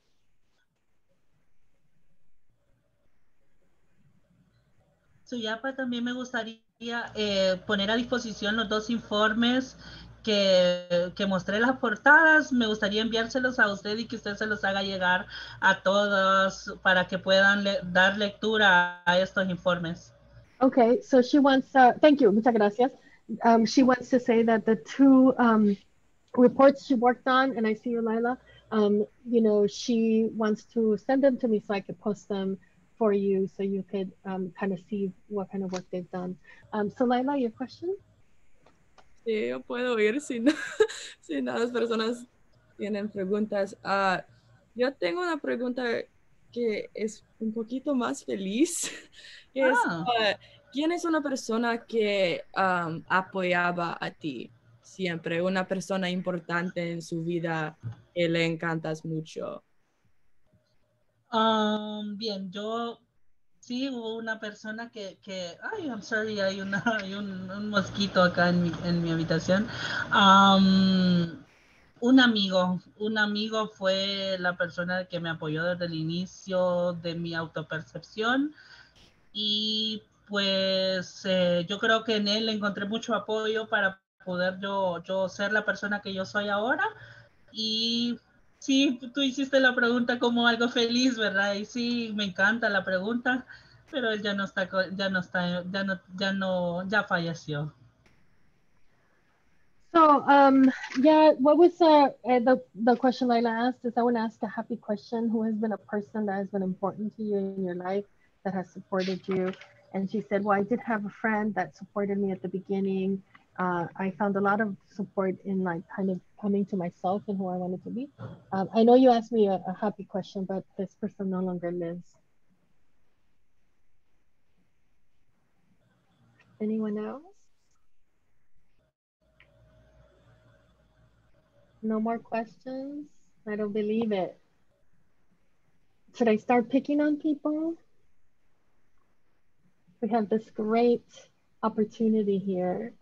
Suyapa, también me gustaría poner a disposición los dos informes que mostré las portadas. Me gustaría enviárselos a usted y que usted se los haga llegar a todos para que puedan dar lectura a estos informes. Okay, so she wants, thank you, muchas gracias. She wants to say that the two reports she worked on, and I see you, Lila, you know, she wants to send them to me so I could post them for you so you could kind of see what kind of work they've done. So Lila, your question? Sí, yo puedo ir si no, si no las personas tienen preguntas. Yo tengo una pregunta que es un poquito más feliz, que es, ¿quién es una persona que apoyaba a ti siempre? Una persona importante en su vida que le encantas mucho. Bien, yo sí hubo una persona que ay, I'm sorry, hay un mosquito acá en mi habitación. Un amigo fue la persona que me apoyó desde el inicio de mi autopercepción y pues yo creo que en él encontré mucho apoyo para poder yo ser la persona que yo soy ahora. Y sí, tú hiciste la pregunta como algo feliz, ¿verdad? Y sí, me encanta la pregunta, pero él ya falleció. So, yeah, what was the question Lila asked is I want to ask a happy question. Who has been a person that has been important to you in your life, that has supported you? And she said, well, I did have a friend that supported me at the beginning. I found a lot of support in like kind of coming to myself and who I wanted to be. I know you asked me a happy question, but this person no longer lives. Anyone else? No more questions? I don't believe it. Should I start picking on people? We have this great opportunity here.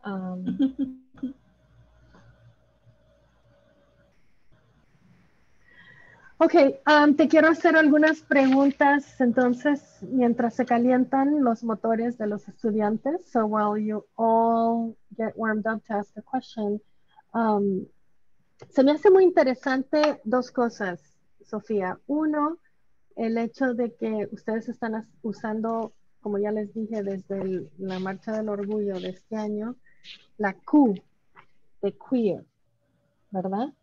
Okay, te quiero hacer algunas preguntas entonces mientras se calientan los motores de los estudiantes. So while you all get warmed up to ask a question, se me hace muy interesante dos cosas, Sofía. Uno, el hecho de que ustedes están usando, como ya les dije, desde la Marcha del Orgullo de este año, la Q de queer, ¿verdad?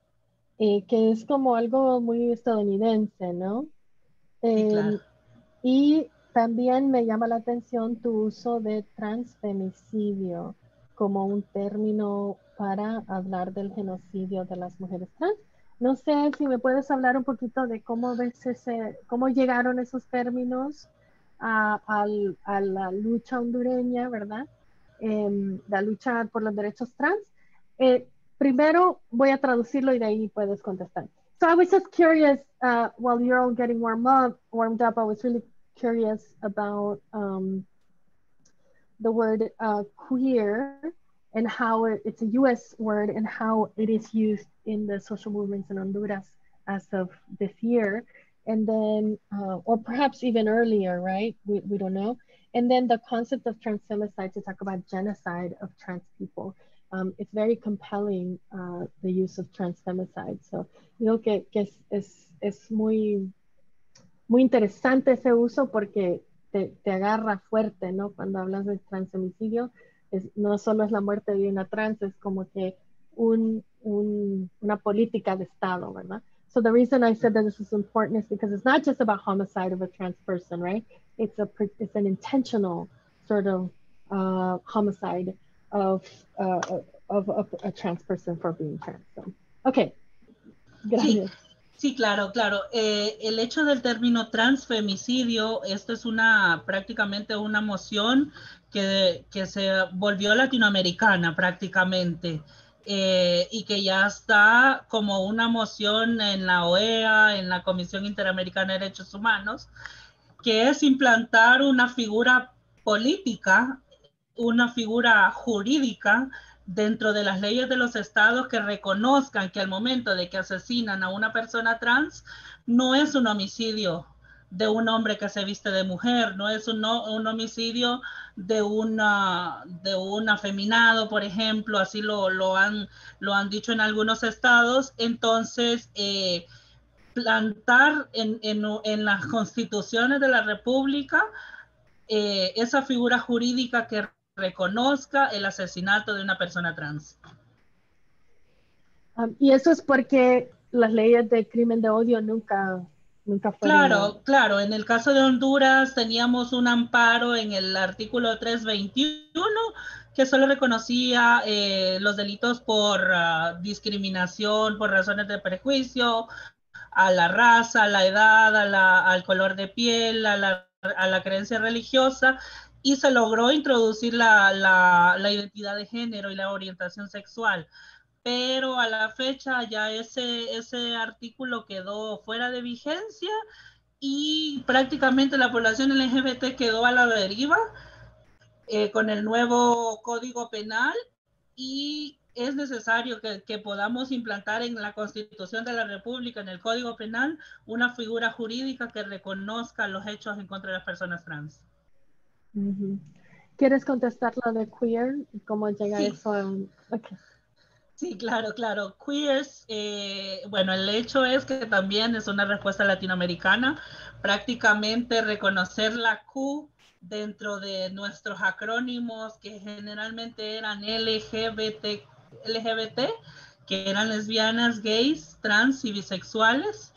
Que es como algo muy estadounidense, ¿no? Sí, claro. Y también me llama la atención tu uso de transfemicidio como un término para hablar del genocidio de las mujeres trans. No sé si me puedes hablar un poquito de cómo ves cómo llegaron esos términos a la lucha hondureña, ¿verdad? La lucha por los derechos trans. Primero voy a traducirlo y de ahí puedes contestar. So I was just curious, while you're all getting warmed up, I was really curious about the word queer and how it's a US word and how it is used in the social movements in Honduras as of this year. and then, or perhaps even earlier, right? We don't know. And then the concept of transfemicide to talk about genocide of trans people. It's very compelling, the use of transfemicide. So, yo creo que es muy, muy interesante ese uso porque te agarra fuerte, ¿no? Cuando hablas de transfemicidio, no solo es la muerte de una trans, es como que una política de Estado, ¿verdad? So the reason I said that this is important is because it's not just about homicide of a trans person, right? It's an intentional sort of homicide of a trans person for being trans. So, okay, gracias. Sí, claro, claro. El hecho del término transfemicidio, esto es prácticamente una moción que se volvió latinoamericana prácticamente, y que ya está como una moción en la OEA, en la Comisión Interamericana de Derechos Humanos, que es implantar una figura política, una figura jurídica dentro de las leyes de los estados que reconozcan que al momento de que asesinan a una persona trans no es un homicidio de un hombre que se viste de mujer, no es un homicidio de un afeminado, por ejemplo, así lo han dicho en algunos estados. Entonces, plantar en las constituciones de la República esa figura jurídica que reconozca el asesinato de una persona trans. Y eso es porque las leyes de crimen de odio nunca fueron... Claro. En el caso de Honduras teníamos un amparo en el artículo 321 que solo reconocía los delitos por discriminación, por razones de prejuicio, a la raza, a la edad, al color de piel, a la creencia religiosa, y se logró introducir la identidad de género y la orientación sexual. Pero a la fecha ya ese artículo quedó fuera de vigencia y prácticamente la población LGBT quedó a la deriva con el nuevo Código Penal, y es necesario que podamos implantar en la Constitución de la República, en el Código Penal, una figura jurídica que reconozca los hechos en contra de las personas trans. ¿Quieres contestar lo de queer? ¿Cómo llega eso? Okay. Sí, claro. Queers, bueno, el hecho es que también es una respuesta latinoamericana, prácticamente reconocer la Q dentro de nuestros acrónimos que generalmente eran LGBT, que eran lesbianas, gays, trans y bisexuales.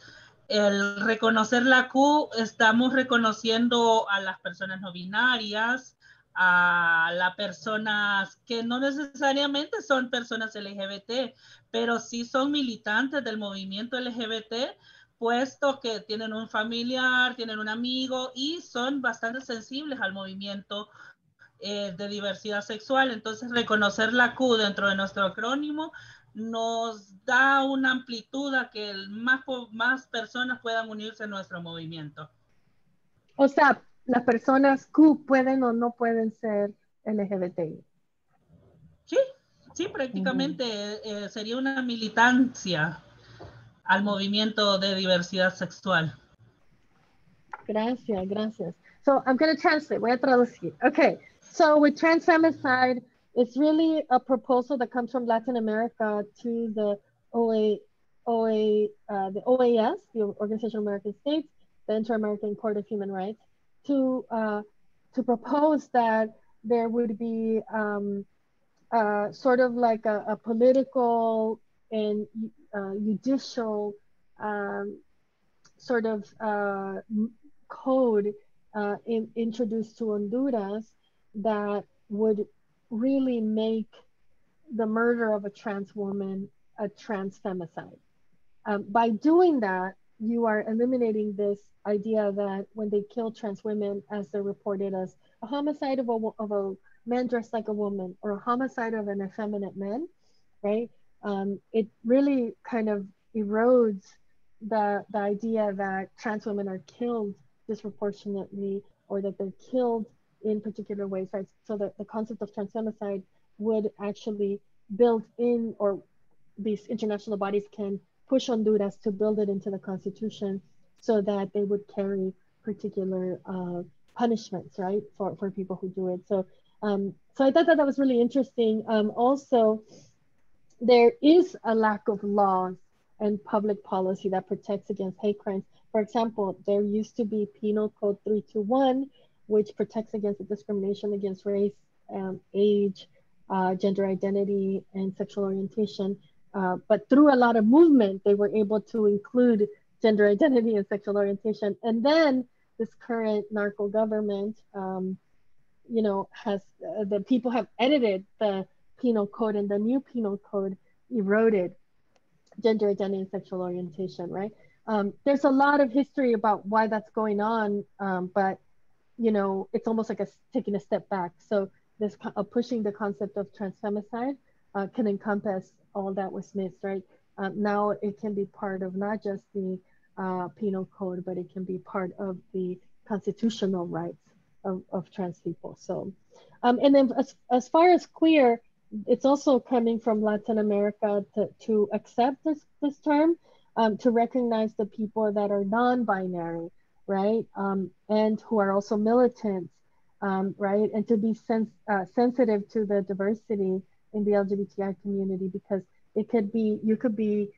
El reconocer la Q, estamos reconociendo a las personas no binarias, a las personas que no necesariamente son personas LGBT, pero sí son militantes del movimiento LGBT, puesto que tienen un familiar, tienen un amigo y son bastante sensibles al movimiento de diversidad sexual. Entonces, reconocer la Q dentro de nuestro acrónimo nos da una amplitud a que más personas puedan unirse a nuestro movimiento. O sea, las personas Q pueden o no pueden ser LGBTI. Sí, prácticamente sería una militancia al movimiento de diversidad sexual. Gracias. So I'm going to translate. Voy a traducir. Okay. So with transfemicide, it's really a proposal that comes from Latin America to the the OAS, the Organization of American States, the Inter-American Court of Human Rights, to propose that there would be sort of like a political and judicial sort of code introduced to Honduras that would really make the murder of a trans woman a trans femicide. By doing that, you are eliminating this idea that when they kill trans women, as they're reported as a homicide of a man dressed like a woman or a homicide of an effeminate man, right? It really kind of erodes the idea that trans women are killed disproportionately or that they're killed in particular ways, right? So that the concept of transfemicide would actually build in, or these international bodies can push Honduras to build it into the constitution so that they would carry particular punishments, right, for people who do it. So so I thought that was really interesting. Also, there is a lack of laws and public policy that protects against hate crimes. For example, there used to be Penal Code 321, which protects against the discrimination against race, age, gender identity, and sexual orientation. But through a lot of movement, they were able to include gender identity and sexual orientation. And then this current narco government, you know, has the people have edited the penal code, and the new penal code eroded gender identity and sexual orientation, right? There's a lot of history about why that's going on, but you know, it's almost like taking a step back. So this pushing the concept of transfemicide can encompass all that was missed, right? Now it can be part of not just the penal code, but it can be part of the constitutional rights of trans people. So, and then as far as queer, it's also coming from Latin America to accept this term, to recognize the people that are non-binary, right? And who are also militants, right? And to be sensitive to the diversity in the LGBTI community, because it could be, you could be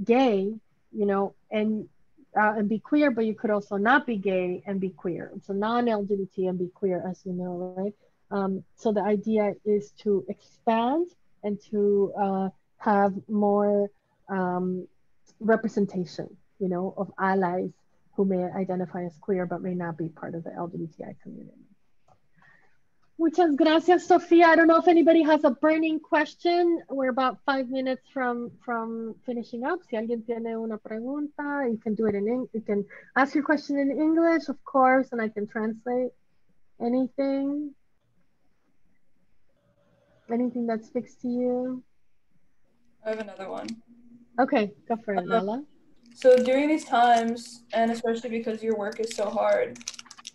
gay, you know, and be queer, but you could also not be gay and be queer. So non-LGBT and be queer, as you know, right? So the idea is to expand and to have more representation, you know, of allies who may identify as queer but may not be part of the LGBTI community. Muchas gracias, Sofia. I don't know if anybody has a burning question. We're about 5 minutes from finishing up. Si alguien tiene una pregunta, you can do it you can ask your question in English, of course, and I can translate anything that speaks to you. I have another one. Okay, go for it, Nala. So during these times, and especially because your work is so hard,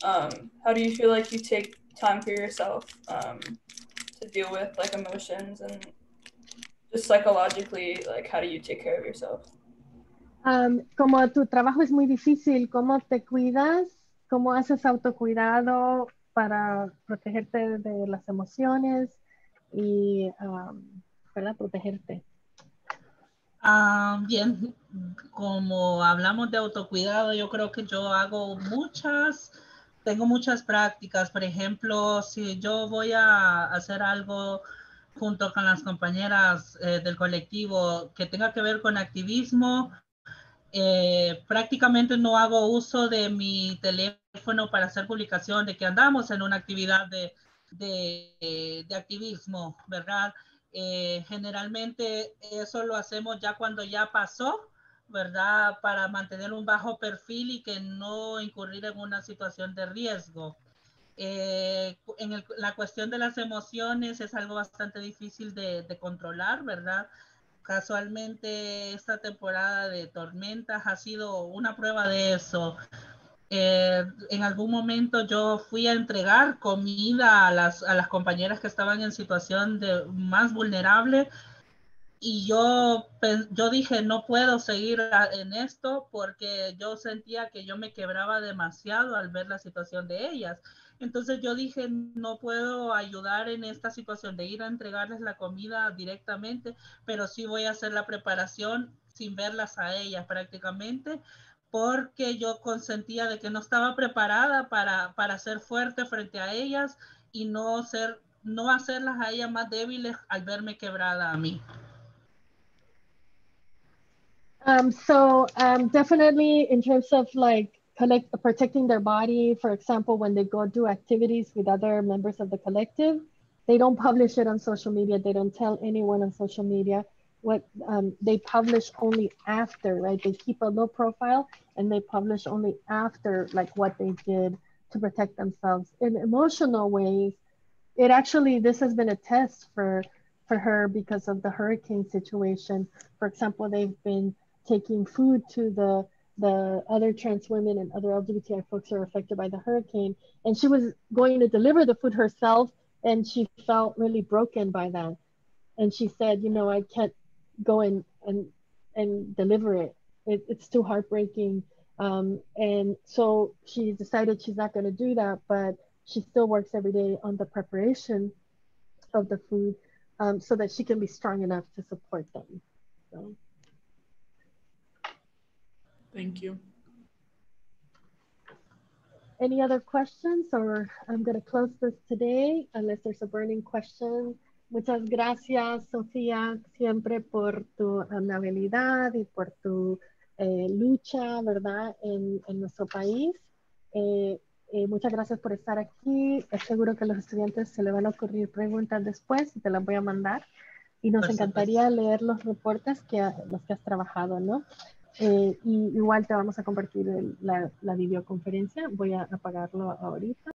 how do you feel like you take time for yourself to deal with like emotions and just psychologically, like how do you take care of yourself? Como tu trabajo es muy difícil, ¿cómo te cuidas? ¿Cómo haces autocuidado para protegerte de las emociones y ¿verdad? Protegerte? Bien, como hablamos de autocuidado, yo creo que yo hago tengo muchas prácticas. Por ejemplo, si yo voy a hacer algo junto con las compañeras del colectivo que tenga que ver con activismo, prácticamente no hago uso de mi teléfono para hacer publicación de que andamos en una actividad de activismo, ¿verdad? Generalmente eso lo hacemos ya cuando ya pasó, ¿verdad? Para mantener un bajo perfil y que no incurrir en una situación de riesgo. La cuestión de las emociones es algo bastante difícil de controlar, ¿verdad? Casualmente esta temporada de tormentas ha sido una prueba de eso. En algún momento yo fui a entregar comida a las compañeras que estaban en situación más vulnerable y yo dije no puedo seguir en esto porque yo sentía que yo me quebraba demasiado al ver la situación de ellas. Entonces yo dije, no puedo ayudar en esta situación de ir a entregarles la comida directamente, pero sí voy a hacer la preparación sin verlas a ellas prácticamente, porque yo consentía de que no estaba preparada para ser fuerte frente a ellas y no hacerlas a ellas más débiles al verme quebrada a mí. So definitely in terms of like protecting their body, for example, when they go do activities with other members of the collective, they don't publish it on social media. They don't tell anyone on social media. What they publish only after, right? They keep a low profile and they publish only after like what they did to protect themselves. In emotional ways, this has been a test for her because of the hurricane situation. For example, they've been taking food to the other trans women and other LGBTI folks who are affected by the hurricane. And she was going to deliver the food herself, and she felt really broken by that. And she said, you know, I can't go and deliver it. It's too heartbreaking. And so she decided she's not going to do that, but she still works every day on the preparation of the food, so that she can be strong enough to support them. So. Thank you. Any other questions, or I'm going to close this today unless there's a burning question. Muchas gracias, Sofía, siempre por tu amabilidad y por tu lucha, ¿verdad?, en nuestro país. Muchas gracias por estar aquí. Es seguro que a los estudiantes se les van a ocurrir preguntas después y te las voy a mandar. Y nos encantaría leer los reportes los que has trabajado, ¿no? Y igual te vamos a compartir la videoconferencia. Voy a apagarlo ahorita.